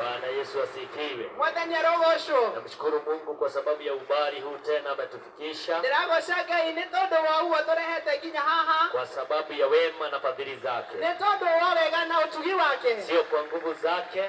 Bwana Yesu asifiwe. Mwathani arogocwo. Namshukuru Mungu kwa sababu ya ubali huu tena ametufikisha. Ndiragoca Ngai nĩ tondũ wa ũguo tũrehete nginya haha. Kwa sababu ya wema na fadhili zake. Nĩ tondũ wa wega na ũtugi wake. Sio kwa nguvu zake.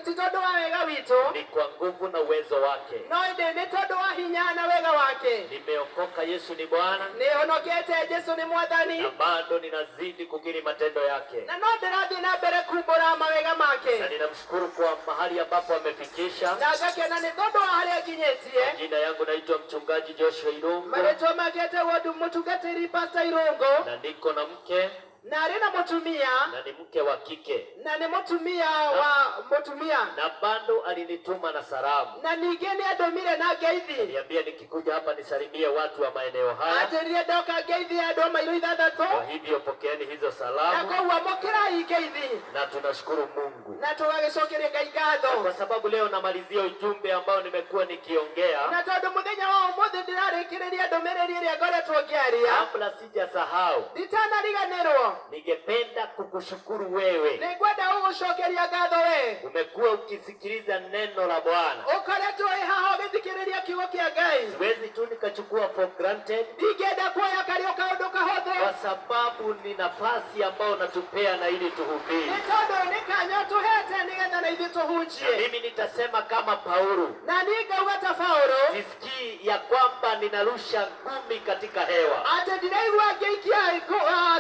Ti tondũ wa wega witũ. Ni kwa nguvu na uwezo wake. No nĩ tondũ wa hinya na wega wake. Nimeokoka, Yesu ni Bwana. Nĩhonokete, Jesu nĩ Mwathani. Na bado ninazidi kukiri matendo yake. Na no ndĩrathiĩ na mbere kumbũra mawega make. Na ninamshukuru kwa mahali ambapo amefikisha. Na ngakena nĩ tondũ wa harĩa nginyĩtie. Jina yangu naitwa Mchungaji Joshua Irungu. Marĩtwa make etagwo mũtungatĩri Pastor Irungu. Na niko na mke. Na arĩ na mũtumia. Na ni mke wa kike. Na nĩ mũtumia wa mũtumia. Na bado alinituma na salamu. Na ningĩ nĩ andũmire na ngeithi. Niambia nikikuja hapa nisalimie watu wa maeneo haya. Atĩrire ndoka ngeithi andũ a mairo ithathatũ. Kwa hivyo pokeeni hizo salamu. Na koguo mũkĩrai ngeithi. Na tunashukuru Mungu. Na tũgagĩcokeria Ngai ngatho. Kwa sababu leo namalizia ujumbe ambao nimekuwa nikiongea. Na tondũ mũthenya wa ũmũthĩ ndĩrarĩkĩrĩria ndũmĩrĩri ĩrĩa ngoretwo ngĩaria. Kabla sijasahau. Nditanariganĩrwo. Ningependa kukushukuru wewe. Nĩngwenda gũgũcokeria ngatho we. Umekuwa ukisikiliza neno la Bwana. Ũkoretwo wĩ haha ũgĩthikĩrĩria kiugo kĩa Ngai. Siwezi tu nikachukua for granted. Ndingĩenda kuoya karĩ o kaũndũ kahũthũ. Kwa sababu ni nafasi ambayo unatupea na ili tuhubiri. Nĩ tondũ nĩ kanya ũtũhete nĩgetha na ithuĩ tũhunjie. Na mimi nitasema kama Paulo. Na niĩ ngauga ta Paulo. Sisikii ya kwamba ninarusha ngumi katika hewa. Atĩ ndiraigua ngĩikia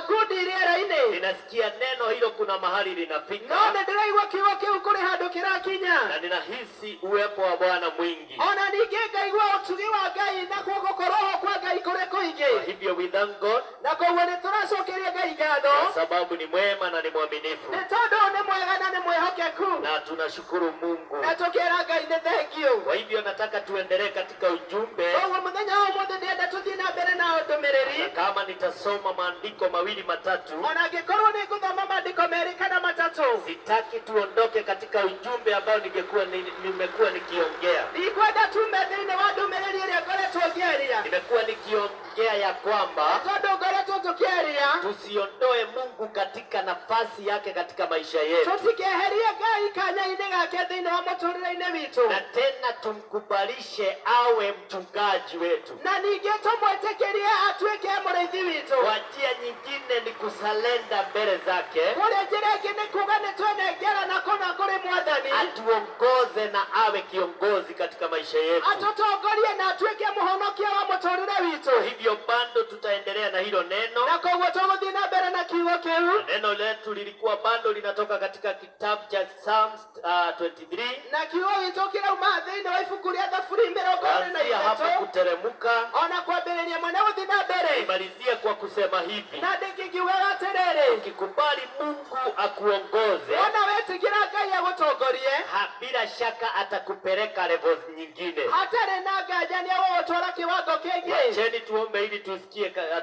ngundi rĩera-inĩ. Ninasikia neno hilo kuna mahali linafika. No ndĩraigua kiugo kĩu kũrĩ handũ kĩrakinya. Na ninahisi uwepo wa Bwana mwingi. Ona ningĩ ngaigua ũtugi wa Ngai na guoko roho kwa Ngai kũrĩ kũingĩ. Kwa hivyo we thank God. Na koguo nĩ tũracokeria Ngai ngatho. Kwa sababu ni mwema na ni mwaminifu. Nĩ tondũ nĩ mwega na nĩ mwĩhokeku. Na tunashukuru Mungu. Na tũkĩra Ngai nĩ thengiũ. Kwa hivyo nataka tuendelee katika ujumbe. Koguo mũthenya wa ũmũthĩ ndĩrenda tũthiĩ na mbere na ndũmĩrĩri. Na kama nitasoma maandiko mawili matatu. Ona angĩkorwo nĩ ngũthoma maandiko merĩ kana matatũ. Sitaki tuondoke katika ujumbe ambao nimekuwa nikiongea. Ndikwenda tume thĩinĩ wa ndũmĩrĩri ĩrĩa ngoretwo ngĩaria. Nimekuwa nikiongea ya kwamba tondũ ngoretwo tũkĩaria. Tusiondoe Mungu katika nafasi yake katika maisha yetu. Tũtikeherie Ngai kanya-inĩ gake thĩinĩ wa mũtũrĩre-inĩ witũ. Na tena tumkubalishe awe mchungaji wetu. Na ningĩ tũmwĩtĩkĩrie atuĩke mũrĩithi witũ. Kwa njia nyingine ni kusalenda mbele zake. Kũrĩ njĩra ĩngĩ nĩ kuuga nĩ twenengera na kũna kũrĩ Mwathani. Atuongoze na awe kiongozi katika maisha yetu. Atũtongorie na atuĩke mũhonokia wa mũtũrĩre witũ. Hivyo bado tutaendelea na hilo neno. Na koguo tũgũthiĩ na mbere na kiugo kĩu. Neno letu lilikuwa bado linatoka katika kitabu cha Psalms 23. Na kiugo gitũ kĩrauma thĩinĩ wa ibuku rĩa Thaburi 23. Hapa kuteremka. Ona kwambĩrĩria mwena gũthiĩ na mbere. Nimalizie kwa kusema hivi. Na ndĩngĩkiugaga atĩrĩrĩ. Ukikubali Mungu akuongoze. Ona wetĩkĩra Ngai agũtongorie. Bila shaka atakupeleka levels nyingine. Hatarĩ na nganja nĩagũgũtwara kiwango kĩngĩ. Wacheni tuombe ili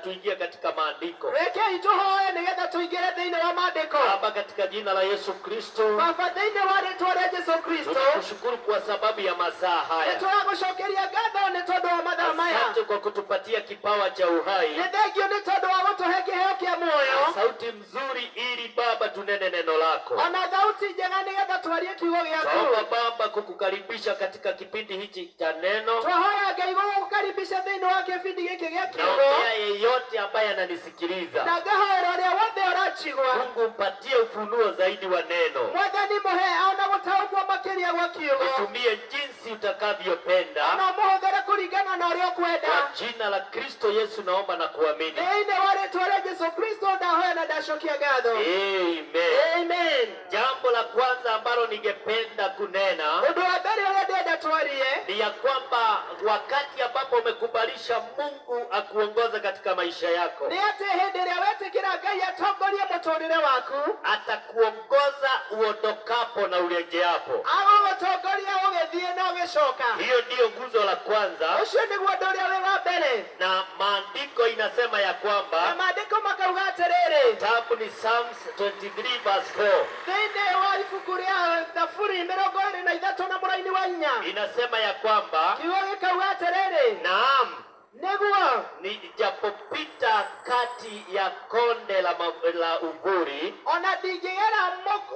tuingie katika maandiko. Rekei tũhoe nĩgetha tũingĩre thĩinĩ wa maandĩko. Baba, katika jina la Yesu Kristo. Baba, thĩinĩ wa rĩĩtwa rĩa Jesu Kristo. Tunakushukuru kwa sababu ya masaa haya. Nĩtũragũcokeria ngatho nĩ tondũ wa mathaa maya. Asante kwa kutupatia kipawa cha uhai. Nĩ thengio nĩ tondũ wa gũtũhe kĩheo kĩa muoyo. Sauti mzuri ili Baba tunene neno lako. Ona thauti njega nĩgetha twarie kiugo gĩaku. Baba, kukukaribisha katika kipindi hichi cha neno. Twahoya Ngai gũgũkaribisha thĩinĩ wa kĩbindi gĩkĩ gĩa kiugo. Naombea yeyote ambaye ananisikiliza. Na ngahoera ũrĩa wothe ũranjigua. Mungu mpatie ufunuo zaidi wa neno. Mwathani mũhe ona gũtaũkwo makĩria gwa kiugo. Utumie jinsi utakavyopenda. Ona mũhũthĩre kũringana na ũrĩa ũkwenda. Kwa jina la Kristo Yesu naomba na kuamini. Thĩinĩ wa rĩĩtwa rĩa Jesu Kristo ndahoya na ndacokia ngatho. Amen. Amen. Jambo la kwanza ambalo ningependa kunena. Ũndũ wa mbere ũrĩa ndĩrenda twarie. Ni ya kwamba wakati ambapo umekubalisha Mungu akuongoza katika maisha yako. Nĩ atĩ hĩndĩ ĩrĩa wetĩkĩra Ngai atongorie mũtũrĩre waku. Atakuongoza uondokapo na urejeapo. Agũgũtongoria ũgĩthiĩ na ũgĩcoka. Hiyo ndiyo nguzo la kwanza. Ũcio nĩguo ũndũ ũrĩa wĩ wa mbere. Na maandiko inasema ya kwamba. Na maandĩko makauga atĩrĩrĩ. Kitabu ni Psalms 23 verse 4. Thĩinĩ wa ibuku rĩa Thaburi 23 na mũraini wa 4. Inasema ya kwamba. Kiugo gĩkauga atĩrĩrĩ. Naam. niguo nijapopita kati ya konde la uvuli ona ndingĩgera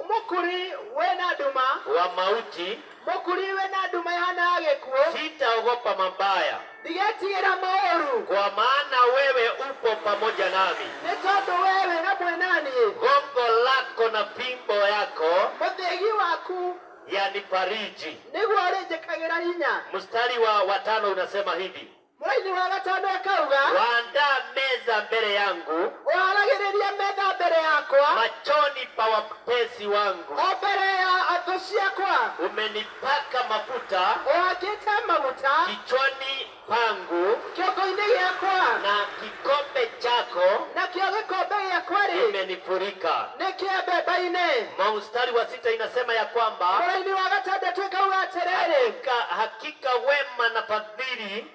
mũkuri wĩna nduma wa mauti, mũkuri wĩna nduma ihana gĩkuũ, sitaogopa mabaya, ndigetigĩra maũru, kwa maana wewe upo pamoja nami. nĩ tondũ wewe hamwe naniĩ, Gongo lako na fimbo yako mũthĩgi waku yanifariji. nĩguo ũrĩnjĩkagĩra hinya. Mstari wa 5 unasema hivi: Mũraini wa gatano akauga, waandaa meza mbele yangu ũharagĩrĩria metha mbere yakwa machoni pa watesi wangu, o mbere ya athũ ciakwa, umenipaka mafuta ũhakĩte maguta kichwani pangu, kĩongo-inĩ gĩakwa, na kikombe chako nakĩo gĩkombe gĩakwa-rĩ imenifurika. nĩ kĩambemba-inĩ. Mstari wa 6 inasema ya kwamba Mũraini wa gatandatũ akauga atĩrĩrĩ, hakika wema na fadhili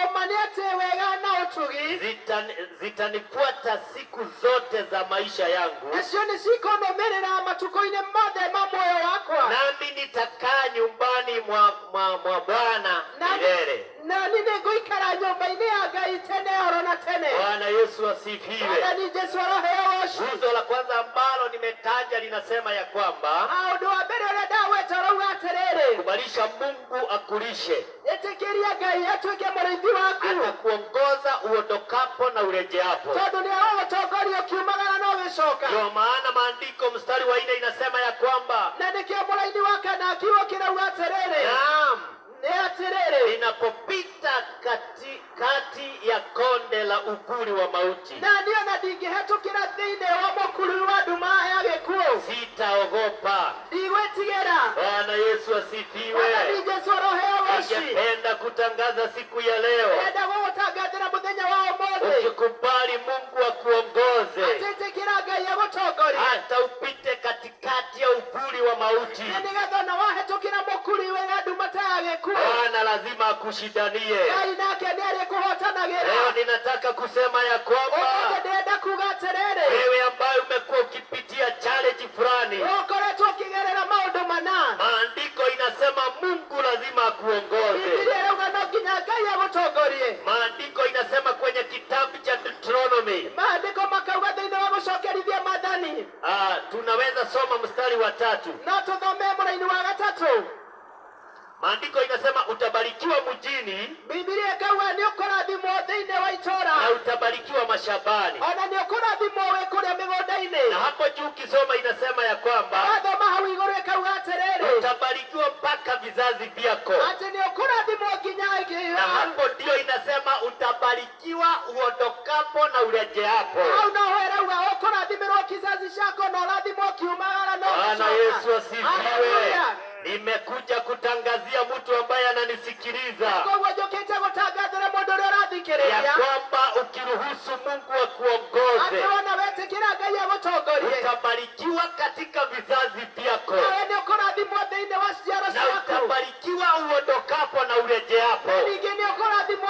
omanĩte wega na ũtugi zitanifuata siku zote za maisha yangu, nacio nĩ cikonũmĩrĩra matukũ-inĩ mothe ma muoyo wakwa, nami nitakaa nyumbani mwa Bwana milele. nani nĩngũikara nyũmba-inĩ ya Ngai tene oro na tene. Bwana Yesu asifiwe. Mwathani Jesũ aroheo ũcio. Funzo la kwanza ambalo nimetaja linasema ya kwamba Ũndũ wa mbere ũrĩa ndagweta ũrauga atĩrĩrĩ, kubalisha Mungu akulishe, ĩtĩkĩria Ngai atuĩke mũrĩithi waku, atakuongoza uondokapo na urejeapo. tondũ nĩ agũgũtongoria ũkiumagara na ũgĩcoka. Ndio maana maandiko mstari wa 4 inasema ya kwamba Na nĩkĩo mũraini wa kana akiuga kĩrauga atĩrĩrĩ, naam, nĩ atĩrĩrĩ, ninapopita kati ya konde la uvuli wa mauti, na niĩ ona ndingĩhetũkĩra thĩinĩ wa mũkuru wa nduma ya gĩkuũ, sitaogopa. ndigwĩtigĩra. Bwana Yesu asifiwe. Mwathani Jesũ aroheo ũcio. Ningependa kutangaza siku ya leo, Enda gũgũtangathĩra mũthenya wa ũmũthĩ, ukikubali Mungu akuongoze atĩ ĩtĩkĩra Ngai agũtongorie, hata upite katikati ya uvuli wa mauti, na nĩgetha ona wahetũkĩra mũkuru wĩna nduma ta ya gĩkuũ, Bwana lazima akushindanie. Ngai nake nĩ arĩkũhotanagĩra. Leo ninataka kusema ya kwamba Ũmũthĩ ndĩrenda kuuga atĩrĩrĩ, wewe ambaye umekuwa ukipitia challenge fulani, ũkoretwo ũkĩgerera maũndũ mana, maandiko inasema Mungu lazima akuongoze. Biblia ĩrauga no nginya Ngai agũtongorie. Maandiko inasema kwenye kitabu cha Deuteronomy, Maandĩko makauga thĩinĩ wa gũcokerithia Maathani, tunaweza soma mstari wa 3. no tũthome mũraini wa gatatũ. Maandiko inasema utabarikiwa mjini Biblia ĩkauga nĩ ũkũrathimwo thĩinĩ wa itũũra, na utabarikiwa mashambani. ona nĩ ũkũrathimwo wĩ kũrĩa mĩgũnda-inĩ. Na hapo juu ukisoma inasema ya kwamba Wathoma hau igũrũ ĩkauga atĩrĩrĩ, utabarikiwa mpaka vizazi vyako. atĩ nĩ ũkũrathimwo nginya Na hapo ndio inasema utabarikiwa uondokapo na urejeapo. hau noho ĩrauga ũkũrathimĩrwo kizazi chako na ũrathimwo kiumagara na Bwana ũgĩcoka. Yesu asifiwe. Haleluya. Nimekuja kutangazia mtu ambaye ananisikiliza Koguo njũkĩte gũtangathĩra mũndũ ũrĩa ya ũrathikĩrĩria kwamba ukiruhusu Mungu akuongoze, atĩ ona wetĩkĩra Ngai agũtongorie, utabarikiwa katika vizazi vyako, nawe nĩ ũkũrathimwo thĩinĩ wa ciaro na ciaku, utabarikiwa uondokapo na urejeapo. ningĩ nĩ ũkũrathimwo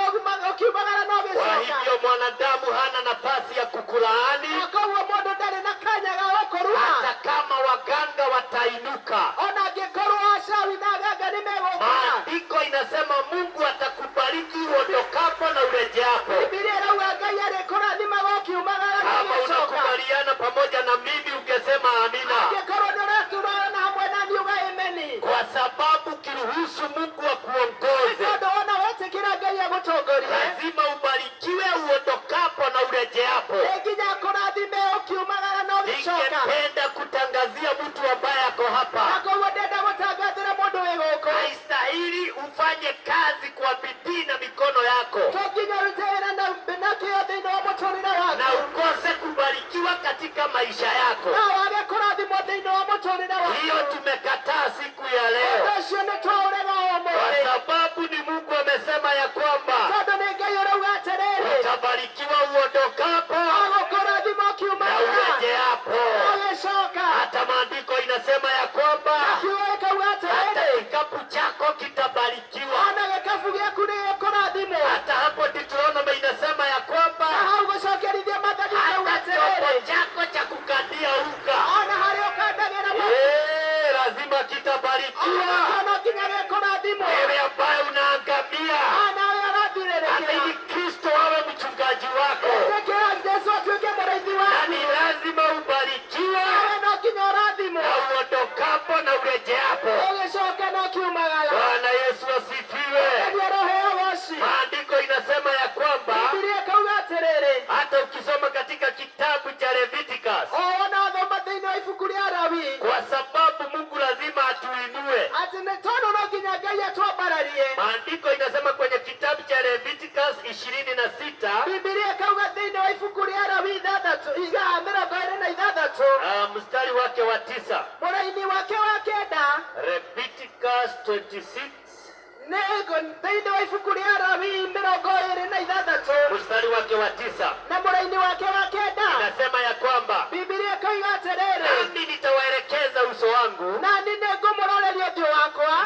ũkiumagara na Kwa ũgĩcoka. hivyo mwanadamu hana nafasi ya kukulaani, Koguo mũndũ ndarĩ na kanya ga gũkũruma, hata kama waganga watainuka. ona angĩkorwo acawi na aganga nĩ megũkana. Maandiko inasema Mungu atakubariki uondokapo na urejeapo. Biblia ĩrauga Ngai arĩkũrathimaga ũkiumagara na Kama ũgĩcoka. unakubaliana pamoja na mimi ungesema amina, Angĩkorwo nĩ ũraturana hamwe na niĩ uga ameni. kwa sababu ukiruhusu Mungu Nĩ akuongoze, tondũ ona wetĩkĩra Ngai agũtongorie, lazima ubarikiwe uondokapo na urejeapo. nĩ nginya akũrathime ũkiumagara na ũgĩcoka. Ningependa kutangazia mtu ambaye ako Na hapa, koguo ndenda gũtangathĩra mũndũ wĩ gũkũ, haistahili ufanye kazi kwa bidii na mikono yako to nginya ũrute wĩra na kĩyo thĩinĩ wa mũtũũrĩre na waku, ukose kubarikiwa katika maisha yako. na wage kũrathimwo thĩinĩ wa mũtũũrĩre Hiyo waku. tumekataa siku ya Ũndũ leo, ũcio nĩ twaũrega kwa ũmũthĩ, sababu ni Mungu amesema ya kwamba tondũ nĩ Ngai ũrauga atĩrĩrĩ, utabarikiwa uondokapo agũkũrathima na ũkiumagara urejeapo. na ũgĩcoka. Hata maandiko inasema ya kwamba Kiugo gĩkauga hata atĩrĩrĩ, kikapu chako kitabarikiwa. ona gĩkabu gĩaku nĩ gĩkũrathimwo. Hata hapo Deuteronomy inasema ya Na kwamba hau gũcokerithia Maathani ĩkauga hata chombo atĩrĩrĩ, chako cha kukandia unga ona harĩa ũkandagĩra lazima kitabarikiwa. ona nginya gĩkũrathimwo. Wewe ambaye unaangamia, Nawe ũrathirĩrĩria, amini Kristo kwa sababu Mungu lazima atuinue. ati nĩ tondũ no nginya Ngai atwambararie. Maandiko inasema kwenye kitabu cha Leviticus 26 Biblia ikauga thĩinĩ wa ibuku rĩa Lawi 26 mstari wake wa 9. mũraini wake wa kenda Leviticus 26 thĩinĩ wa ibuku rĩa Lawi 26 mstari wake wa 9 na mũraini wake wa kenda inasema ya kwamba Biblia ikauga atĩrĩrĩ, nami nitawaelekeza uso wangu nani nĩngũmũroreria ũthiũ wakwa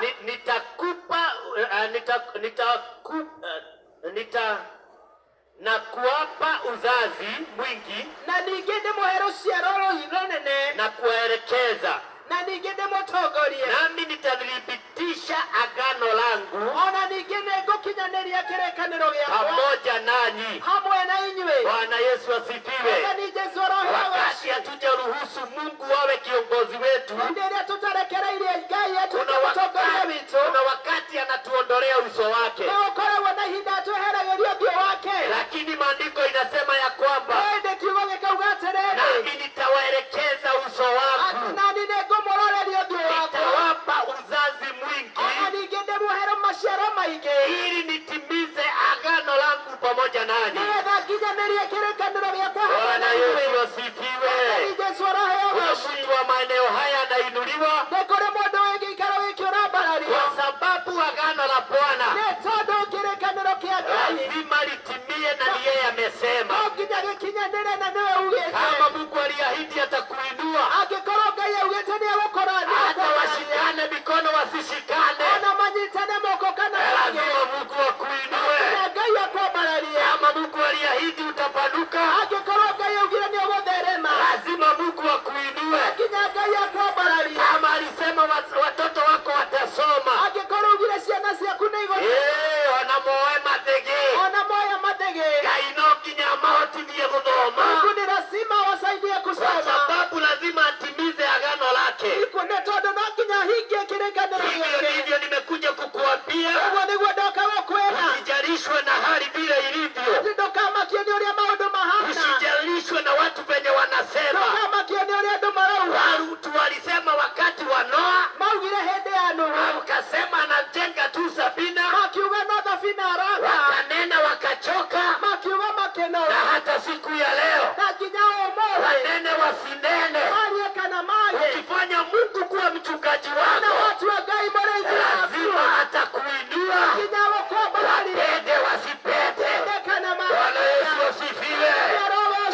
na kuwapa uzazi mwingi na ningĩ ndĩmũhe rũciaro rũnene na kuwaelekeza, na ningĩ ndĩmũtongorie, nami nitathibitisha agano langu ona ningĩ nĩngũkinyanĩria kĩrĩkanĩro gĩakwa pamoja nanyi. hamwe na inyuĩ. Bwana Yesu asifiwe. Wathani Jesũ aroheagwo. Wakati hatujaruhusu Mungu awe kiongozi wetu, Hĩndĩ ĩrĩa tũtarekereirie Ngai atuĩke kuna mũtongoria witũ, wakati anatuondolea uso wake, nĩgũkoragwo na ihinda atweheragĩria ũthiũ wake. lakini maandiko inasema ya kwamba Ĩndĩ kiugo gĩkauga atĩrĩrĩ, nami nitawaelekeza uso wangu, ati nani nĩngũmũroreria ũthiũ wakwa, nitawapa uzazi mwingi, ona ningĩ ndĩmũhe maciaro maingĩ, ili nitimize agano langu pamoja nanyi. nĩgetha nginyanĩrie kĩrĩkanĩro gĩakwa hamwe Bwana na Yesu inyuĩ. asifiwe. Wathani Jesũ aroheagwo. Kuna mtu wa maeneo haya anainuliwa Nĩ kũrĩ mũndũ wĩ gĩikaro gĩkĩ ũrambarario, kwa sababu agano la Bwana nĩ tondũ kĩrĩkanĩro kĩa Ngai lazima litimie, na ni yeye amesema. no nginya gĩkinyanĩre, na nĩwe ugĩte. Kama Mungu aliahidi atakuinua, Angĩkorwo Ngai augĩte nĩegũkũrathima, hata washikane mikono wasishikane, ona manyitane moko kana lazima Mungu akuinue. na Ngai akwambararie. Kama Mungu aliahidi utapanuka, Angĩkorwo Ngai augire nĩũgũtherema, lazima Mungu akuinue. nginya Ngai akwambararie. Kama alisema watoto wako watasoma, Angĩkorwo ugire ciana ciaku nĩigũtherema, wanamoe mathege, ona moya mathege, Ngai no nginya amahotithie gũthoma, Mungu ni lazima awasaidie kwa kusoma. sababu lazima atimize agano lake. Iko nĩ tondũ no nginya ahingie kĩrĩkanĩro Hivyo gĩake. ndivyo nimekuja kukuambia, Ũguo nĩguo ndoka gũkwĩra, usijalishwe na hali vile ilivyo, atĩ ndũkamakio nĩ ũrĩa maũndũ mahana, usijalishwe na watu venye wanasema. ndũkamakio nĩ ũrĩa andũ marauga. Watu walisema wakati wa Noa, Maugire hĩndĩ ya Nuhu, wakasema anajenga tu Sabina, makiuga no thabina araka, wakanena wakachoka, makiuga na makenora, hata siku ya leo na nginya ũmũthĩ wanene wasinene. marie kana marie, Ukifanya Mungu kuwa mchungaji na wako, watu wa Ngai mũrĩithi waku, lazima atakuinua, nginya gũkwambararia, wapende wasipende. kana Bwana Yesu asifiwe.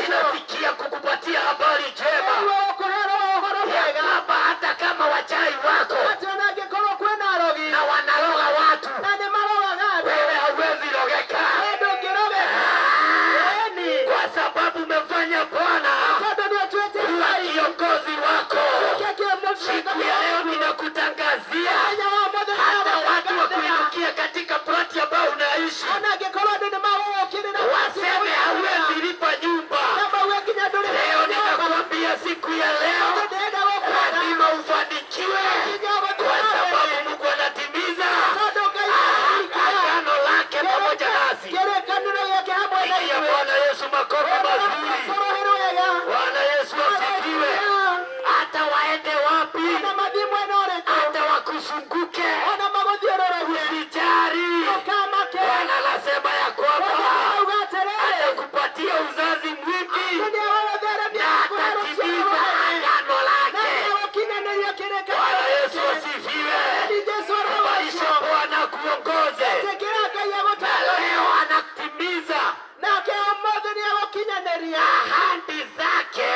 Ninafikia kukupatia habari njema ya kwamba hata kama wachawi wako na wanaloga watu, wewe hauwezi logeka, kwa sababu umefanya Bwana kuwa kiongozi wako. Siku ya leo ninakutangazia hata watu wa kuinukia katika ploti ambao unaishi, waseme hauwezi lipa nyumba. Leo ninakuambia siku ya leo lazima ufanikiwe, kwa sababu Mungu anatimiza agano lake pamoja nasi. Pigia Bwana Yesu makofi mazuri. Bwana Yesu asifiwe. Hata waende wapi, hata wakusunguke, usijali. Bwana anasema ya kwamba atakupatia uzazi mwingi na atatimiza agano lake. Bwana Yesu asifiwe. Kubalisha Bwana kuongoze, na leo anatimiza ahadi zake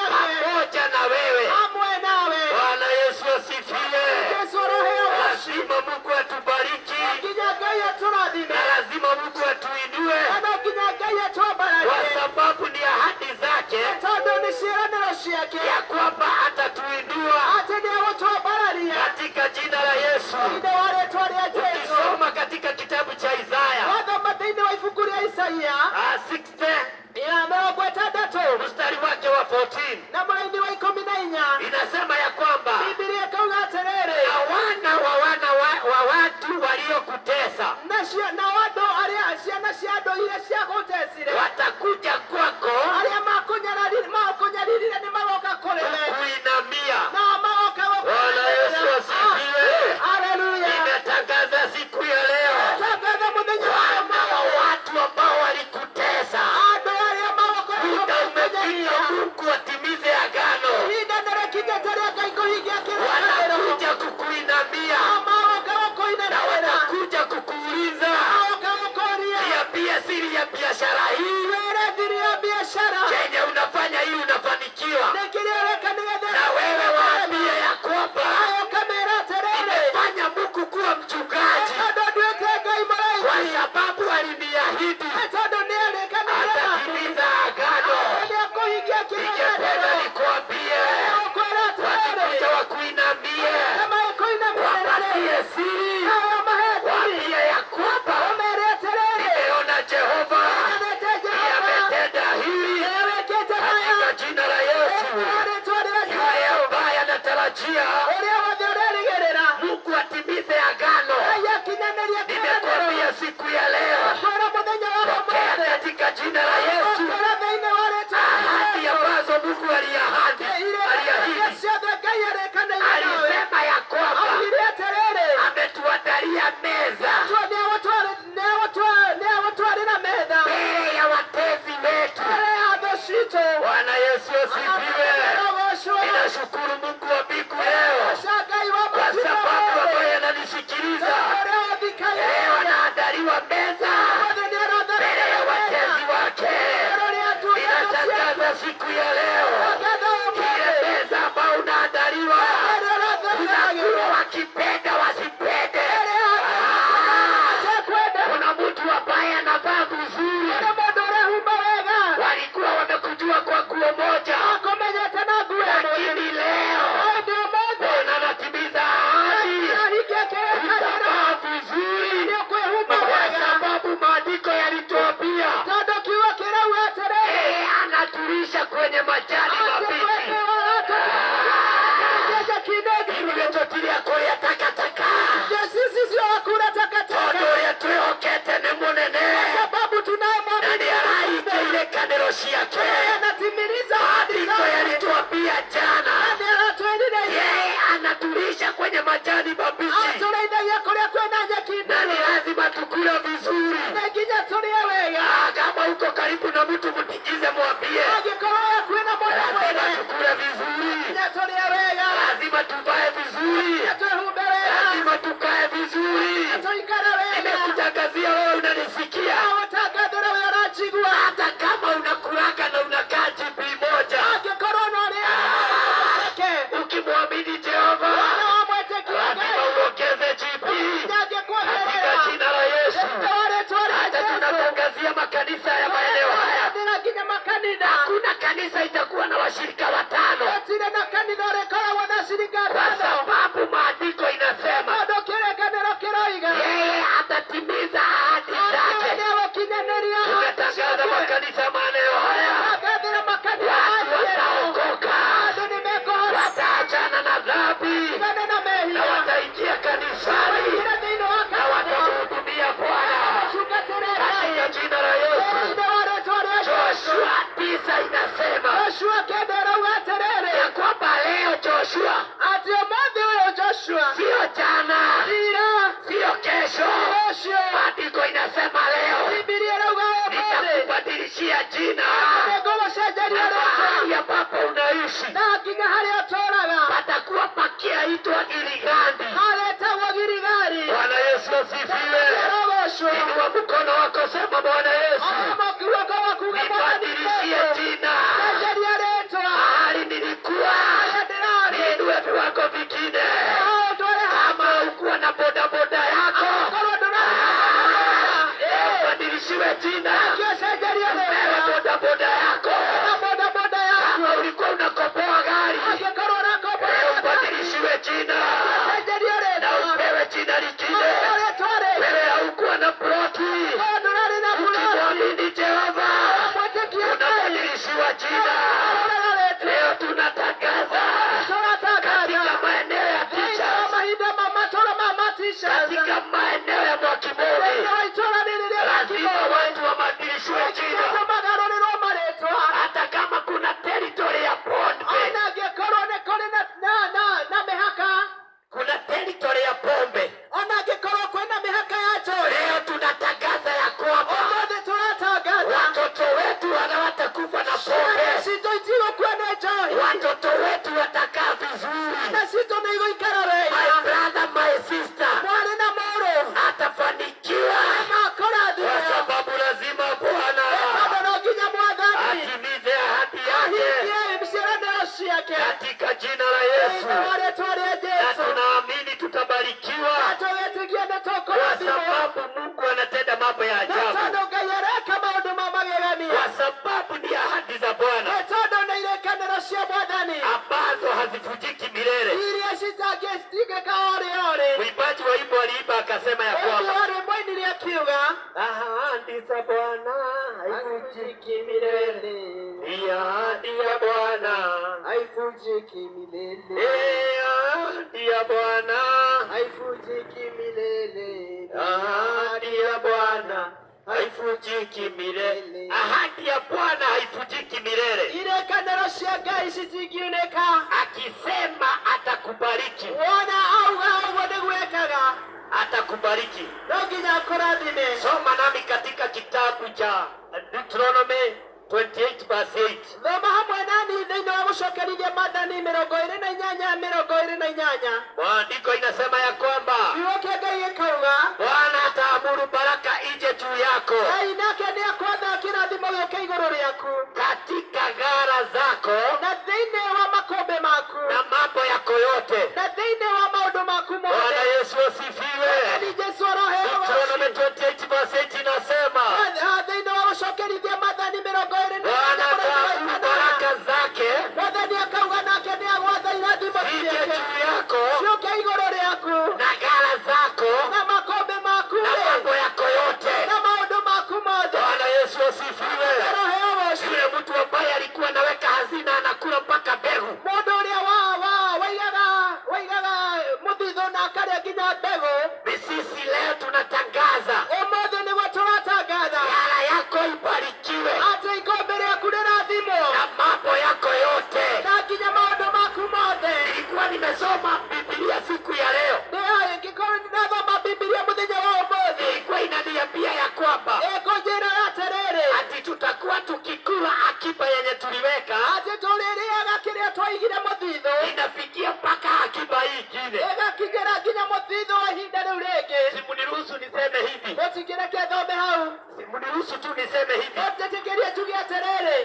pamoja na wewe. Bwana Yesu asifiwe. Lazima Mungu atubariki, na lazima Mungu atuinue, kwa sababu ni ahadi zake ya kwamba atatuinua katika jina la Yesu. Ukisoma katika kitabu cha Isaya 60 mstari wake wa 14 na mũraini wa 14 inasema ya kwamba Biblia ikauga atĩrĩrĩ, na wana wa watu waliokutesa ciana cia andũ iria ciagũtecire watakuja kwako arĩa makũnyararire nĩ magoka kũrĩ we kuinamia, wanakuja kukuinamia na watakuja kukuuliza, niambie siri ya biashara hii. Kenya unafanya hii unafanikiwa, na wewe waambie ya kwamba nimefanya Mungu kuwa mchungaji kwa sababu aliniahidi atatimiza agano. Ningependa nikwambie, wakikuja wakuinamie, wapatie siri, waambie ya kwamba nimeona Jehova ametenda hili katika jina la Yesu. Yule ambaye anatarajia Mungu atimize agano, nimekwambia siku ya leo, pokea katika jina la Yesu ahadi ambazo Mungu aliahidi. Alisema ya kwamba ametuandalia meza mbele ya watezi wetu. Bwana Yesu asifiwe. Ninashukuru Mungu wa mbingu leo kwa sababu ambaye ananisikiliza leo anaandaliwa meza mbele ya watezi wake. Ninatangaza siku ya leo, ile meza ambao unaandaliwa, unakuwa wakipenda wasipende. Kuna mtu ambaye anavaa vizuri, walikuwa wamekujua kwa nguo moja, lakini leo anatimiza ahadi, utavaa vizuri kwa sababu maandiko yalituambia yeye anatulisha kwenye majani mabichi. Imugechotiria kuria takataka tondu uria twihokete ni munene na ni arahingaire kaniro ciake. Maandiko yalituambia jana yeye anatulisha kwenye majani mabichi, na ni lazima tukule vizuri. Kama uko karibu na mtu mtikize, mwambie lazima tukule vizuri, lazima tuvae vizuri, lazima tukae vizuri. Nimekutangazia wewe unanisikia, hata kama unakulaka na unakaa jipi moja, ukimwamini Jehova lazima uongeze jipi katika jina la Yesu. Hata tunatangazia makanisa ya maeneo haya, hakuna kanisa itakuwa na washirika 5 kwa sababu maandiko inasema yeye atatimiza ahadi zake. Tumetangaza makanisa ya maeneo haya, watu wataokoka, wataachana na dhambi na wataingia kanisani na watamhudumia Bwana katika jina la Yesu. Joshua 9 inasema ya kwamba leo Joshua sio jana, sio kesho. Maandiko inasema leo nitakubadilishia jina, na mahali ambapo unaishi patakuwa pakiitwa Gilgali. Bwana Yesu asifiwe. Inua mkono wako, sema Bwana Yesu, nibadilishie jina. Mahali nilikuwa niinue viwango vingine. Kama ukuwa na bodaboda yako, badilishiwe jina, upewe bodaboda yako. Kama ulikuwa unakopoa gari, badilishiwe jina na upewe jina lingine. Wewe haukuwa na ploti, ukimwamini Jehova unabadilishiwa jina. Leo tunatangaza katika maeneo ya Teachers, katika maeneo ya Mwakimoni, lazima watu wabadilishiwe jina. Hata kama kuna territory ya pombe, kuna territory ya pombe, leo tunatangaza ya kwamba watoto wetu hawatakufa na pombe. Watoto wetu watakaa vizuri. My brother, my sister atafanikiwa kwa sababu lazima Bwana atimize ahadi yake katika jina la Yesu. Na tunaamini tutabarikiwa kwa sababu Mungu anatenda mambo ya ajabu, kwa sababu ni ahadi za Bwana ambazo hazivunjiki milele. Mwimbaji wa wimbo aliimba akasema ya kwamba ahadi za Bwana haivunjiki milele, ni ahadi ya Bwana haivunjiki milele, ahadi ya Bwana haivunjiki milele, ahadi ya Bwana haivunjiki milele, ahadi ya Bwana haivunjiki milele. Akisema atakubariki, atakubariki. Soma nami katika kitabu cha Deuteronomy 28 verse 8. Maandiko inasema ya kwamba Bwana ataamuru baraka ije juu yako katika gara zako na mambo yako yote. Bwana Yesu asifiwe. Deuteronomy 28 verse 8 inasema Bwana ataamuru baraka zake ije juu yako na gara zako na mambo yako yote. Bwana Yesu asifiwe. Yule mtu ambaye alikuwa anaweka hazina anakula mpaka mbegu. Sisi leo tunatangaza gara yako ibarikiwe na mambo yako yote. Nilikuwa nimesoma Biblia siku ya leo, ilikuwa inaniambia ya kwamba ati tutakuwa tukikula akiba yenye tuliweka, inafikia mpaka akiba hii ingine. Simuniruhusu niseme hivi, simuniruhusu tu niseme hivi.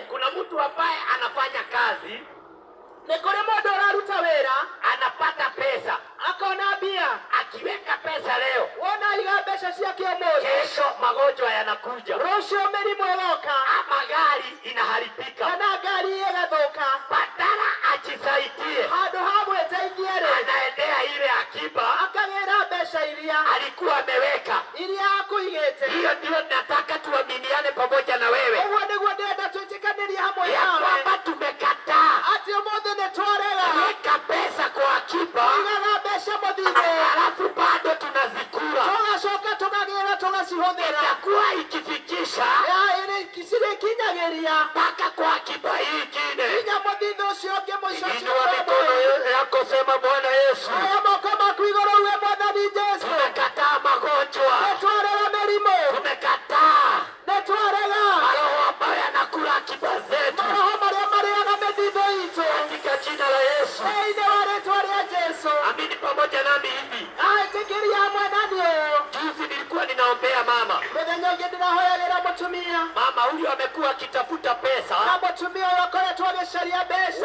Kuna mtu ambaye anafanya kazi, anapata pesa, akiweka pesa leo, kesho magonjwa yanakuja, ama gari inaharibika, badala ajisaidie, anaendea ile akiba alikuwa ameweka. Hiyo ndio nataka tuaminiane pamoja na wewe ya kwamba tumekataa weka pesa kwa akiba alafu bado tunazikula. Itakuwa ikifikisha mpaka kwa akiba hii ingine. Inua mikono yako, sema Bwana Yesu, tumekataa magonjwa, tumekataa maroho ambayo yanakula akiba zetu katika jina la Yesu. Amini pamoja nami hivi. Juzi nilikuwa ninaombea mama. Mama huyu amekuwa akitafuta pesa,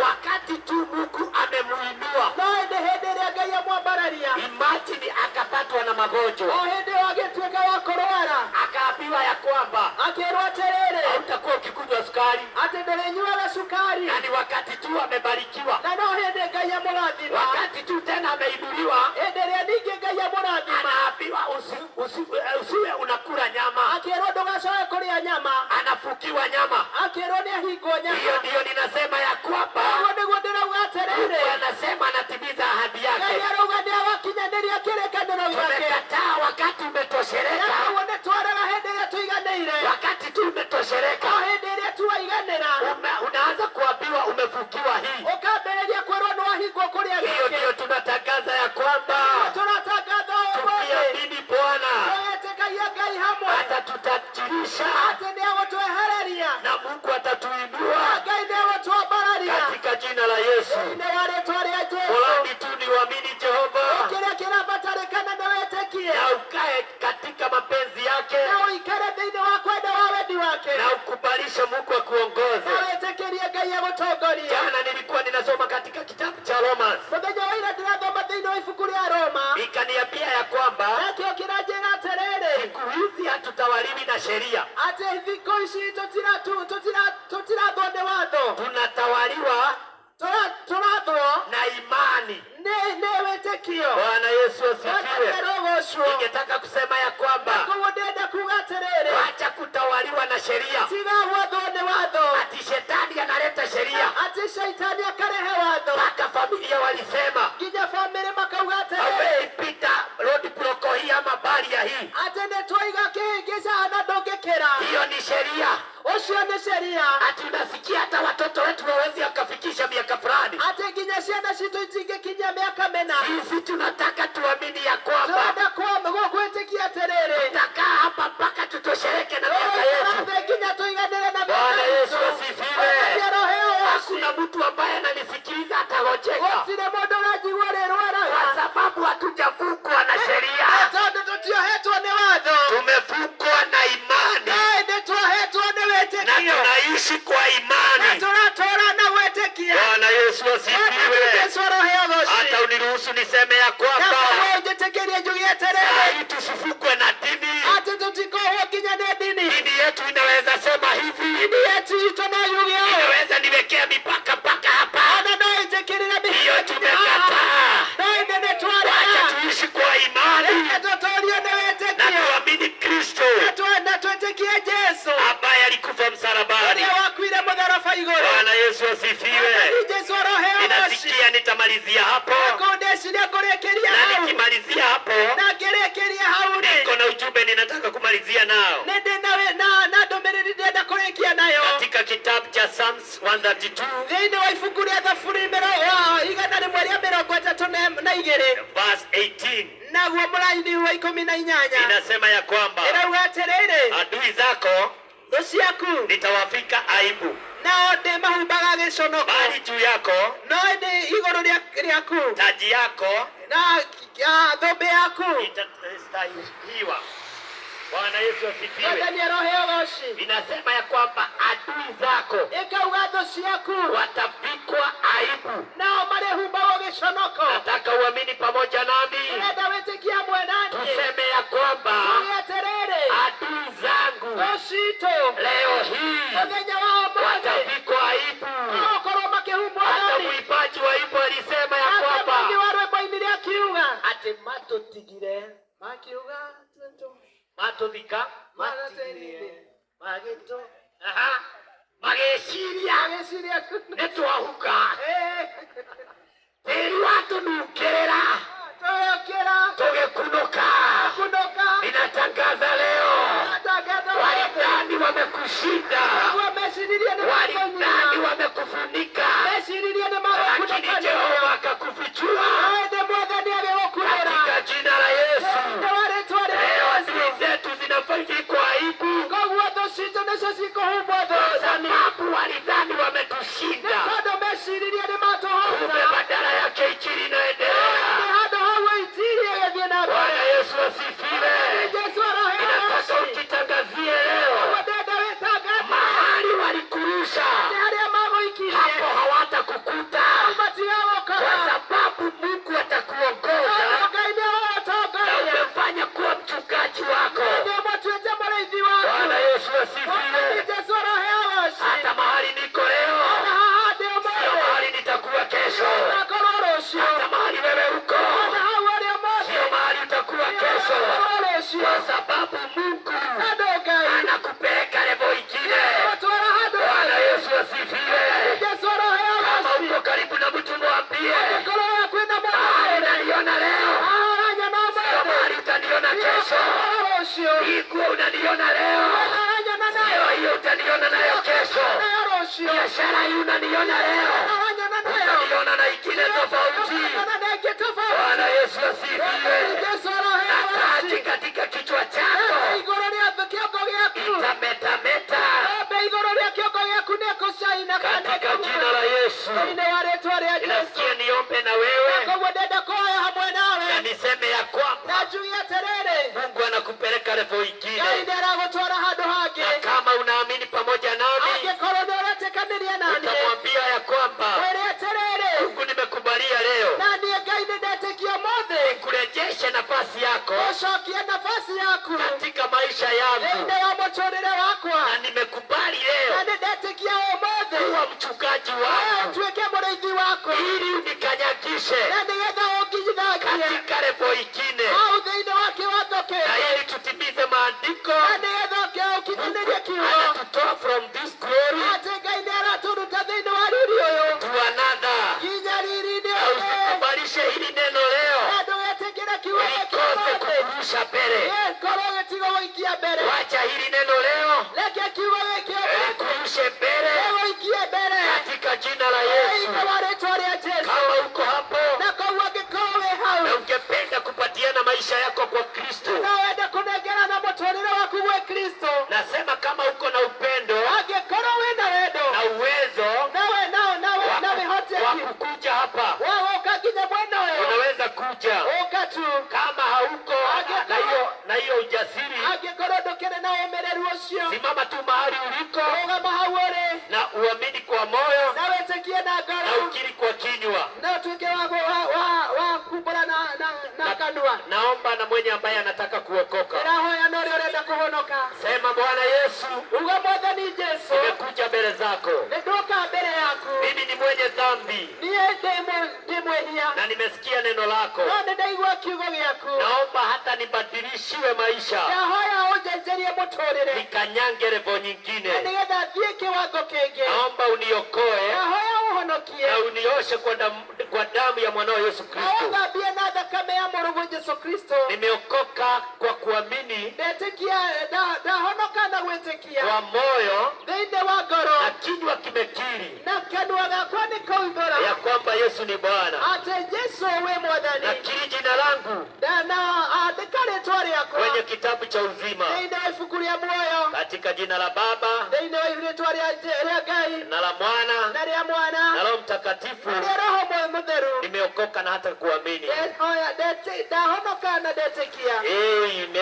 wakati tu Mungu amemuinua, imagine akapatwa na magonjwa, akaambiwa ya kwamba hautakuwa ukikunywa sukari, na ni wakati tu amebarikiwa, wakati tu tena ameinuliwa, anaambiwa usiwe unakula nyama, anafukiwa nyama. Hiyo ndio ninasema ya kwamba Mungu anasema anatimiza ahadi yake. Tumekataa wakati umetoshereka, wakati tu umetoshereka, unaanza kuambiwa umefukiwa hii. Hiyo ndio tunatangaza ya kwamba tukiamini Bwana atatutajirisha na Mungu atatuinua katika jina la Yesu. Fulani tu ya kwamba nakio kiragira atiriri siku hizi hatutawaliwi na sheria, ati thikũ ici tũtirathwo nĩ watho, tunatawaliwa tũrathwo na imani. nĩ wĩtĩkio. Bwana Yesu asifiwe. Ningetaka kusema ya kwamba koguo ndenda kuga atiriri wacha kutawaliwa na sheria. tiga wathwo nĩ watho, Ati shetani analeta sheria, ati shaitani akarehe watho, mpaka familia walisema nginya bamĩrĩ makauga atiriri ameipita roadblock hii ama baria hii, ati nĩ twaiga kĩhĩngĩca na ndũngĩkĩra. hiyo ni sheria. Ũcio nĩ sheria. Ati unasikia hata watoto wetu wawezi wakafikisha miaka fulani. Ati nginya ciana citũ itingĩkinyia mĩaka mĩna. Sisi tunataka tuamini ya kwamba Tũrenda gwĩtĩkia atiriri tutakaa hapa mpaka tutoshereke na miaka yetu. nginya tũiganĩre na Bwana Yesu asifiwe. asifiwe. Hakuna mtu ambaye ananisikiliza atagojeka, Gũtirĩ mũndũ ũranjigua rĩrwaraga, kwa sababu hatujafungwa na sheria, tondũ tũtiohetwo nĩ watho, tumefungwa na imani nĩ twahetwo nĩ na wĩtĩkio, tunaishi kwa na imani. tũratũũra na gwĩtĩkia. Bwana Yesu asifiwe. Jesũ aroheo thũci. Hata uniruhusu niseme ya kwamba njĩtĩkĩrie njugie saa atiriri hii tusifungwe na dini. ati tũtikohwo nginya nĩ ndini. Dini yetu inaweza sema hivi, Dini yetu itũ no yuge ũũ, inaweza niwekea mipaka mpaka hapa. ona no ĩnjĩkĩrĩre Hiyo tumekataa. no ĩndĩ nĩ Wacha twarega. tuishi kwa imani Reke tũtũũrio nĩ na wĩtĩkio, tuamini Kristo na twĩtĩkie Jesũ ambaye alikufa msalabani. ũrĩa wakuire mũtharaba igũrũ. Bwana Yesu asifiwe. Jesũ aroheo thũci. Ninasikia nitamalizia hapo, Kũndĩciria ngũrĩkĩria na hau, nikimalizia hapo na ngĩrĩkĩria hau rĩ, niko na ujumbe ninataka kumalizia nao nĩ ndĩ na ndũmĩrĩri ndĩrenda kũrĩkia nayo katika kitabu cha Psalms 132 thĩinĩ wa ibuku rĩa Thaburi igana rĩmwe rĩa 32 verse 18. naguo mũraini wa 18 Inasema ya kwamba ĩrauga atĩrĩrĩ, adui zako thũ ciaku nitawafika aibu, nao ndĩmahumbaga gĩconoko, bali juu yako no ndĩ igũrũ rĩaku taji yako na thũmbĩ yaku itastahiwa. Bwana Yesu asifiwe. Mwathani aroheo thũci. Inasema ya kwamba adui zako Ĩkauga thũ ciaku watavikwa aibu. nao marĩhumbagwo gĩconoko. Nataka uamini pamoja nami, Ndĩrenda wĩtĩkie hamwe naniĩ, tuseme ya kwamba tuge atĩrĩrĩ, adui zangu thũ citũ leo hii mũthenya wa ũmũthĩ watavikwa aibu. gũkorwo makĩhumbwo Hata thoni. mwimbaji wa wimbo alisema ya Hata mũingĩ kwamba wa rwĩmbo-inĩ rĩakiuga ati matutigire makiuga matuthika Magateithĩrĩria. magito mageciria agĩciria nitwahuka tĩri watunukĩrĩra tũgĩũkĩra tũgĩkunũka. kunũka Ninatangaza leo, atangatho walidhani wamekushinda, Nĩguo meciririe nĩ walidhani makũnyina, wamekufunika, meciririe nĩ lakini magũkunũka Jehova akakufichua ĩndĩ Mwathani agĩgũkunĩra katika jina la Yesu. thĩinĩ wa rĩĩtwa rĩa Leo Jesũ. adui zetu zinafikwa aibu Koguo thũ citũ nĩcio cikũhumbwo kwa thoni, sababu walidhani nĩ wametushinda, tondũ meciririe nĩ kumbe matũhoota, badala yake injili nĩ inaendelea. handũ hau injili ĩgĩthiĩ na Bwana mbere. Yesu asifiwe. Jesũ aroheo Ninataka thũci. ukitangazie leo, Ndenda wĩtangaze mahali walikurusha atĩ harĩa magũikirie hapo hawatakukuta, matigagũkora, kwa sababu Mungu atakuongoza Ngai na nĩagũgũtongoria, umefanya kuwa mchungaji wako. nĩ ũmũtuĩte mũrĩithi waku. Bwana Yesu Mwathani asifiwe. Jesũ aroheo thũci. Hata mahali niko leo Na haha ndĩ sio ũmũthĩ, mahali nitakuwa kesho. ngakorwo rũciũ. Hata mahali wewe uko Na hau ũrĩ ũmũthĩ, sio mahali utakuwa kesho, ngakorwo rũciũ. kwa sababu Mungu Tondũ Ngai anakupeleka level ingine. agũtwara handũ Bwana hangĩ. Yesu asifiwe. Jesũ aroheo Kama thũci. uko karibu na mtu mwambie, Angĩkorwo we kwĩna mahali mũndũ unaniona leo haha ũranyona sio ũmũthĩ, mahali utaniona kesho. ngakorwo rũciũ. Hii nguo unaniona leo Ũranyona sio nayo, hiyo utaniona nayo kesho. nayo rũciũ. Biashara hii unaniona leo Ũranyona nayo, utaniona na ingine tofauti. ũkona na ĩngĩ tofauti. Bwana Yesu asifiwe. Jesũ aroheo Nataji thũci. katika kichwa chako Igũrũ rĩa kĩongo gĩaku, itametameta Wambe igũrũ rĩa kĩongo gĩaku nĩkũcaina kana katika jina la Yesu. thĩinĩ wa rĩĩtwa rĩa Jesũ. Ninasikia niombe na wewe Koguo ndenda kuoya hamwe na nawe niseme ya kwamba na njuge atĩrĩrĩ, Mungu anakupeleka level Ngai ingine, nĩaragũtwara handũ hangĩ. na kama unaamini pamoja nami, Angĩkorwo nĩũretĩkanĩria naniĩ, utamwambia ya kwamba wĩre atĩrĩrĩ, Mungu nimekubalia leo na niĩ Ngai nĩndetĩkia ũmũthĩ nikurejeshe nafasi yako ucokie nafasi yaku katika maisha yangu, thĩinĩ wa mũtũrĩre wakwa, na nimekubali na leo nĩndetĩkia ũmũthĩ kuwa mchungaji wangu tuĩke mũrĩithi waku, ili unikanyagishe na nĩgetha ũnginyithagie katika level ingine, hau thĩinĩ wa kĩwango na kĩngĩ, ili tutimize maandiko na nĩgetha ũkinyanĩrie kiugo anatutoa from this glory atĩ Ngai nĩaratũruta thĩinĩ wa riri ũyũ to another. nginya riri-inĩ Na ũngĩ, usikubalishe hili neno leo na ndũgetĩkĩre kiugo likose gĩkĩ kukurusha mbele. gĩkorwo gĩtigo gũikia mbere. Wacha hili neno leo Reke kiugo gĩkĩ likurushe mbele gĩgũikie mbere katika jina la Yesu. thĩinĩ wa rĩĩtwa rĩa Jesũ. Kama uko hapo Na koguo angĩkorwo wĩ hau na ungependa kupatiana maisha yako kwa Kristo, na wende kũnengerana mũtũrĩre waku gwĩ Kristo, nasema kama uko na upendo angĩkorwo wĩna wendo na uwezo na wa wĩhoteki kukuja hapa, wa gũka nginya mwena ũyũ, unaweza kuja. ũka tu. Kama hauko na hiyo ujasiri, Angĩkorwo ndũkĩrĩ na ũmĩrĩru ũcio, simama tu mahali uliko rũgama hau ũrĩ na uamini kwa moyo na wĩtĩkie na na ngoro ukiri kwa kinywa. na ũtuĩke wa kumbũra na kanua. Naomba na mwenye ambaye anataka kuokoka, Ndĩrahoya na ũrĩa ũrenda kũhonoka, sema Bwana Yesu, uga Mwathani Jesũ, nimekuja mbele zako. nĩndoka mbere yaku, Mimi ni mwenye dhambi niĩ ndĩ mwĩhia, na nimesikia neno lako. no nĩndaigua kiugo gĩaku. Naomba hata nibadilishiwe maisha, Ndahoya ũnjenjerie mũtũrĩre nikanyange level na nyingine. nĩgetha thiĩ kĩwango kĩngĩ. Naomba uniokoe Ndahoya ũhonokie na unioshe kwa damu ya mwanao Yesu na Kristo. ũthambie na thakame ya mũrũgũ Jesũ Kristo. Nimeokoka kwa kuamini Ndahonoka na gwĩtĩkia kwa moyo, thĩinĩ wa ngoro, na kinywa kimekiri na kanua gakwa nĩkoimbũra ya kwamba Yesu ni Bwana. atĩ Jesũ wĩ Mwathani, Nakiri jina langu na andĩka rĩĩtwa rĩakwa kwenye kitabu cha uzima, thĩinĩ wa ibuku rĩa muoyo, katika jina la Baba thĩinĩ wa rĩĩtwa rĩa Ngai na la Mwana na rĩa na Mwana Roho Mtakatifu. na rĩa Roho Mũtheru. Nimeokoka na hata kuamini. Ndahonoka na ndetĩkia. Amen.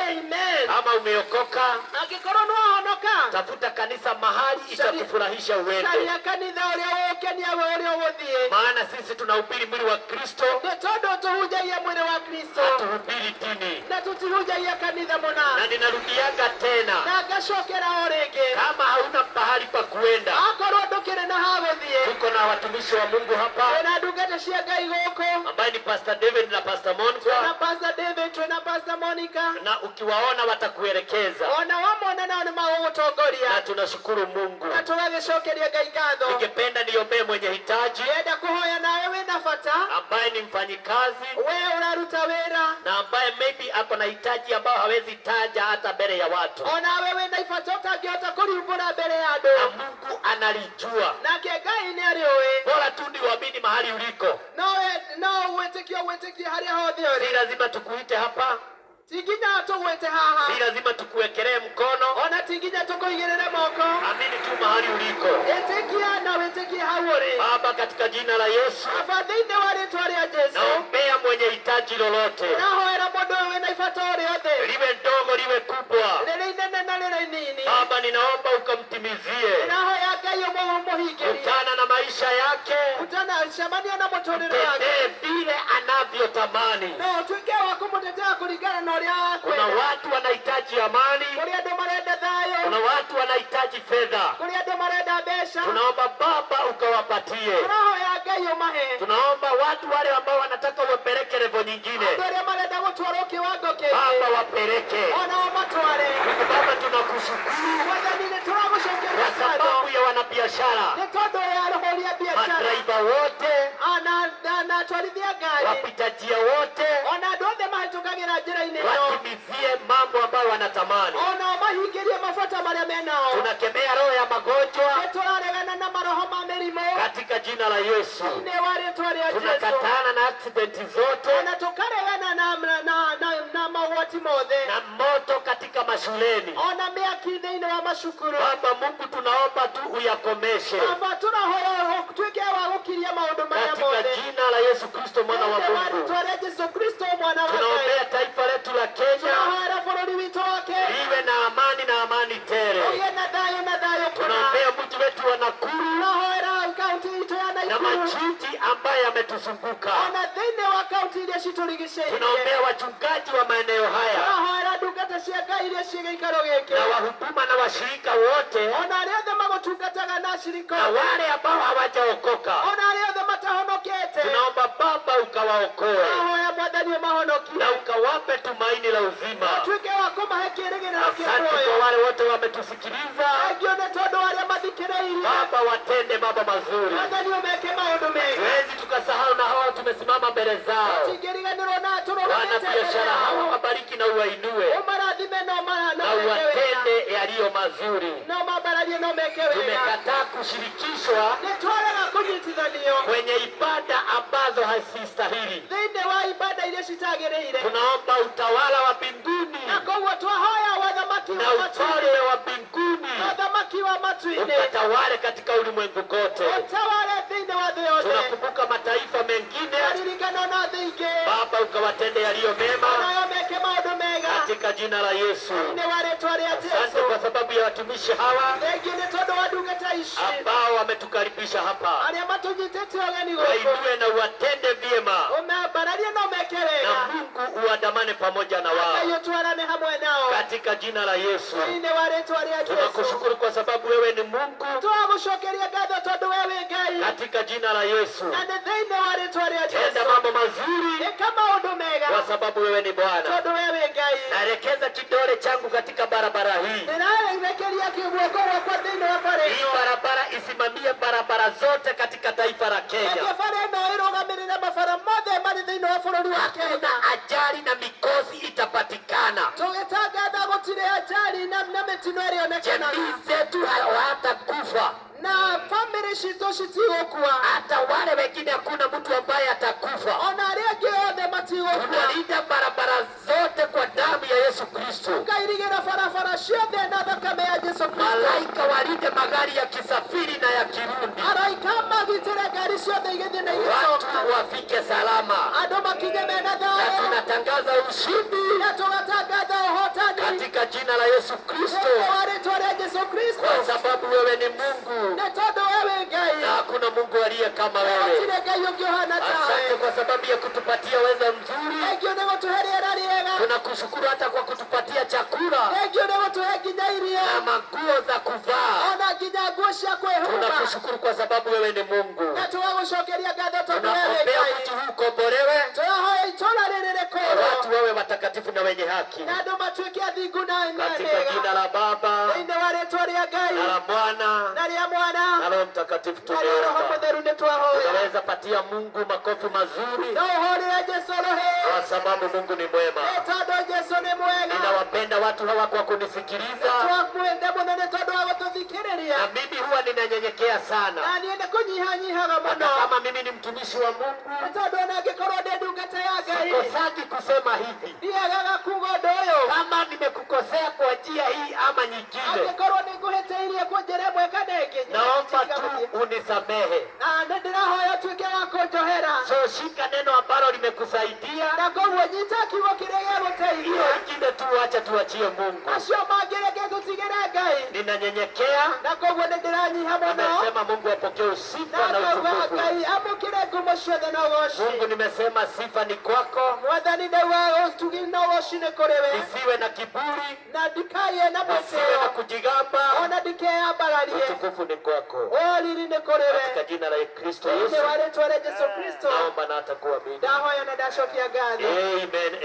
Amen. Kama umeokoka, Angĩkorwo nĩwahonoka, tafuta kanisa mahali itakufurahisha uende, caria kanitha ũrĩa ũgũkenia we ũrĩa ũgũthiĩ, maana sisi tunahubiri mwili wa Kristo, nĩ tondũ tũhunjagia mwĩrĩ wa Kristo hatuhubiri dini. na tũtihunjagia kanitha mũna. Na ninarudiaga tena, Na ngacokera o rĩngĩ, kama hauna pahali pa kuenda, akorwo ndũkĩrĩ na ha gũthiĩ, tuko na watumishi wa Mungu hapa twĩna ndungata cia Ngai gũkũ, ambaye ni Pastor David na Pastor twĩna Monica, Pastor David, twĩna Pastor Monica, na ukiwaona watakuelekeza, ona wamona nao nĩ magũgũtongoria, na tunashukuru Mungu. na tũgagĩcokeria Ngai ngatho. Ningependa niombee mwenye hitaji Ndĩrenda kũhoya nawe wĩna bata, ambaye ni mfanyikazi we ũraruta wĩra, na ambaye maybe ako na hitaji ambayo hawezi taja hata mbele ya watu, onawe wĩna ibata ũtangĩhota kũriumbũra mbere ya na andũ, Mungu analijua. nake Ngai nĩarĩũĩ. Bora tu niwaamini mahali uliko. No gwĩtĩkia harĩa hothe Si ũrĩ, lazima tukuite hapa, ti nginya tũgwĩte haha, si lazima tukuwekelee mkono. ona ti nginya tũkũigĩrĩre moko. Amini tu mahali uliko. Ĩtĩkia na wĩtĩkie hau ũrĩ. Baba, katika jina la Yesu, Baba, thĩinĩ wa rĩĩtwa rĩa Jesũ, naombea mwenye hitaji lolote, ndahoera mũndũ ũyũ wĩna ibata o rĩothe, liwe ndogo liwe kubwa. rĩrĩ inene na rĩrĩ inini, Baba, ninaomba ukamtimizie. ndahoya Ngai ũmũhingĩrie, Kutana na maisha yake, cemania na mũtũrĩre wake, mtendee vile anavyotamani. no ũtuĩke wa kũmũtetea kũringana na ũrĩa Kuna akwenda. watu wanahitaji amani, Kũrĩ andũ marenda thayũ, kuna watu wanahitaji fedha. kũrĩ andũ marenda mbeca, Tunaomba Baba ukawapatie. tũrahoya Ngai ũmahe. Tunaomba watu wale ambao wanataka wapeleke level nyingine, Andũ arĩa marenda gũtwarwo kĩwango kĩngĩ, Baba wapeleke. ona o matware. Baba, tunakushukuru Mwathani, nĩ tũragũcokeria kwa ngatho sababu ya wanabiashara, nĩ tondũ ya ahũri a biacara, madraiva wote, na atwarithia ngari, wapita njia wote, ona andũ othe mahĩtũkagĩra njĩra-inĩ ĩno, watimizie mambo ambayo wanatamani. ona o mahingĩrie mabata marĩa menao. Tunakemea roho ya magonjwa Nĩ tũraregana na maroho ma mĩrimũ katika jina la Yesu. thĩinĩ wa rĩĩtwa rĩa Jesũ, Tunakatana na accident zote na tũkaregana na maũgwati mothe, na moto katika mashuleni. ona mĩaki thĩinĩ wa macukuru. Baba Mungu, tunaomba tu uyakomeshe Baba, tũrahoya ũtuĩke wa gũkiria maũndũ marĩa katika mothe jina la Yesu Kristo mwana wa thĩinĩ wa Mungu. rĩĩtwa rĩa Jesũ Kristo mwana wa Ngai. Tunaombea taifa letu la Kenya Tũrahoera bũrũri witũ wa Kenya liwe na amani tele. ũgĩe na thayũ kuna. Tunaombea mji wetu wa Nakuru Tũrahoera kaunti itũ ya na na majiji ambayo yametuzunguka. ona thĩinĩ wa kaunti iria citũrigicĩirie. Tunaombea wachungaji wa maeneo haya, tũrahoera ndungata cia Ngai iria ciĩ gĩikaro gĩkĩ, na wahuduma na washirika wote, ona arĩa othe magũtungataga na ashirika, na wale ambao hawajaokoka. ona arĩa othe matahonokete. Tunaomba Baba ukawaokoe tũrahoya Mwathani ũmahonokie na ukawape tumaini la uzima. tuĩke wa kũmahe kĩĩrĩgĩrĩro kĩa Asante kwa muoyo. wale wote wametusikiliza. Thengiũ nĩ tondũ arĩa mathikĩrĩirie. Baba, watende mambo mazuri. Mwathani ũmeke maũndũ mega. Tuwezi tukasahau na hawa tumesimama mbele zao. Tũtingĩriganĩrwo na Wana biashara hawa wabariki na uwainue ũmarathime na na uwatende yaliyo mazuri. na ũmambararie na ũmeke wega. Tumekataa kushirikishwa Nĩtwarega kũnyitithanio kwenye ibada ambazo hazistahili. thĩinĩ wa ibada iria citagĩrĩire. Tunaomba utawala wa mbinguni Na koguo twahoya wathamaki na wa ufalme wa mbinguni wathamaki wa matu-inĩ ukatawale katika ulimwengu kote. ũtawale thĩinĩ wa thĩ yothe. Tunakumbuka mataifa mengine, Maririkano na thĩ ingĩ Baba, ukawatende yaliyo mema nayo meke maũndũ mega katika jina la Yesu. thĩinĩ wa rĩĩtwa rĩa Asante Jesũ. kwa sababu ya watumishi hawa Thengiũ nĩ tondũ wa ndungata ici ambao wametukaribisha hapa. arĩa matũnyitĩte ũgeni gũkũ. Wainue na uwatende vyema, Ũmambararie na ũmeke na wega. Mungu uandamane pamoja na wao Ngai ũtwarane hamwe nao katika jina la Yesu. thĩinĩ wa rĩĩtwa rĩa Jesũ. Tunakushukuru kwa sababu wewe ni Mungu Twagũcokeria ngatho tondũ we wĩ Ngai katika jina la Yesu. na nĩ thĩinĩ wa rĩĩtwa rĩa Tenda Jesũ. mambo mazuri Ĩka maũndũ mega kwa sababu wewe ni Bwana. tondũ we wĩ Ngai. Naelekeza kidole changu katika barabara hii. Ndĩrarekeria guoko gwakwa thĩinĩ wa bara Hii ĩno. barabara isimamie barabara zote katika taifa la Kenya. Reke bara ĩno ĩrũgamĩrĩre mabara mothe marĩ thĩinĩ wa bũrũri wa Kenya. Hakuna ajali na mikosi itapatikana. Tũgĩtangatha gũtirĩ ajali na mĩtino ĩrĩonekana. Jamii zetu hawatakufa, Na bamĩrĩ citũ citigũkua. hata wale wengine hakuna mtu ambaye atakufa. Ona arĩa angĩ othe matigũkua. Tunalinda barabara zote kwa damu ya Yesu Kristo. Tukairigĩra barabara ciothe na thakame ya Jesũ Kristo. Malaika walinde magari ya kisafiri na ya kirudi. Araika magitĩre ngari ciothe igĩthiĩ na Watu igĩcoka. wafike salama, Andũ makinye mena na thayũ. tunatangaza ushindi Na tũgatangatha ũhotani katika jina la Yesu Kristo, thĩinĩ wa rĩĩtwa rĩa Jesũ Kristo. kwa sababu wewe ni Mungu Nĩ tondũ we wĩ Ngai. na hakuna Mungu aliye kama wewe. Gũtirĩ Ngai ũngĩ ũhana Asante tawe. kwa sababu ya kutupatia weza mzuri. Thengiũ nĩ gũtũhe rĩera rĩega. Tunakushukuru hata kwa kutupatia chakula Thengiũ nĩ gũtũhe nginya irio. na maguo za kuvaa. Ona nginya nguo cia kwĩhumba. Tunakushukuru kwa sababu wewe ni Mungu. Na tũgagũcokeria ngatho tondũ we wĩ Tunaombea Ngai. mji huu ukombolewe, Tũrahoya itũũra rĩrĩ watu rĩkorwo wawe watakatifu na wenye haki, na andũ matuĩke athingu na katika jina la Baba thĩinĩ wa rĩĩtwa rĩa Ngai na la Mwana na rĩa Mwana na Roho Mtakatifu. na rĩa Roho Tumeomba. Mũtheru nĩ twahoya. Tunaweza patia Mungu makofi mazuri No ũhũrĩre Jesũ rũhĩ. kwa sababu Mungu ni mwema. Nĩ tondũ Jesũ nĩ mwega. Ninawapenda watu hawa kwa kunisikiliza, Twakwenda mũno nĩ tondũ wa gũtũthikĩrĩria. na mimi huwa ninanyenyekea sana, Na niĩ nĩ kũnyihanyihaga hata mũno. kama mimi ni mtumishi wa Mungu. Nĩ tondũ ona angĩkorwo ndĩ ndungata ya Ngai Sikosagi kusema hivi, ndiagaga kuuga ũndũ ũyũ. kama nimekukosea kwa njia hii ama nyingine, Angĩkorwo nĩ ngũhĩtĩirie kwa njĩra ĩmwe kana ĩngĩ naomba tu unisamehe. na nĩ ndĩrahoya ũtuĩke wa kũnjohera. So shika neno ambalo limekusaidia, Na koguo nyita kiugo kĩrĩa hiyo gĩagũteithia. ingine tu acha tuachie Mungu. Acio mangĩ reke tũtigĩre Ngai. Ninanyenyekea, Na koguo nĩ ndĩranyiha mũno. nimesema Mungu apokee sifa Na na ngauga utukufu. Ngai amũkĩre ngumo ciothe na ũgooci. Mungu, nimesema sifa ni kwako, Mwathani ndauga ũtugi na ũgooci nĩ kũrĩ we. nisiwe na kiburi, Na ndikaye na nisiwe na mwĩtĩo. kujigamba. Ona ndikeyambararie. Utukufu ni kwako, Ũriri nĩ kũrĩ katika we. jina la Kristo Thĩinĩ Yesu wa rĩĩtwa rĩa Jesũ Kristo. naomba na atakuamini. Ndahoya na ndacokia ngatho. Amen.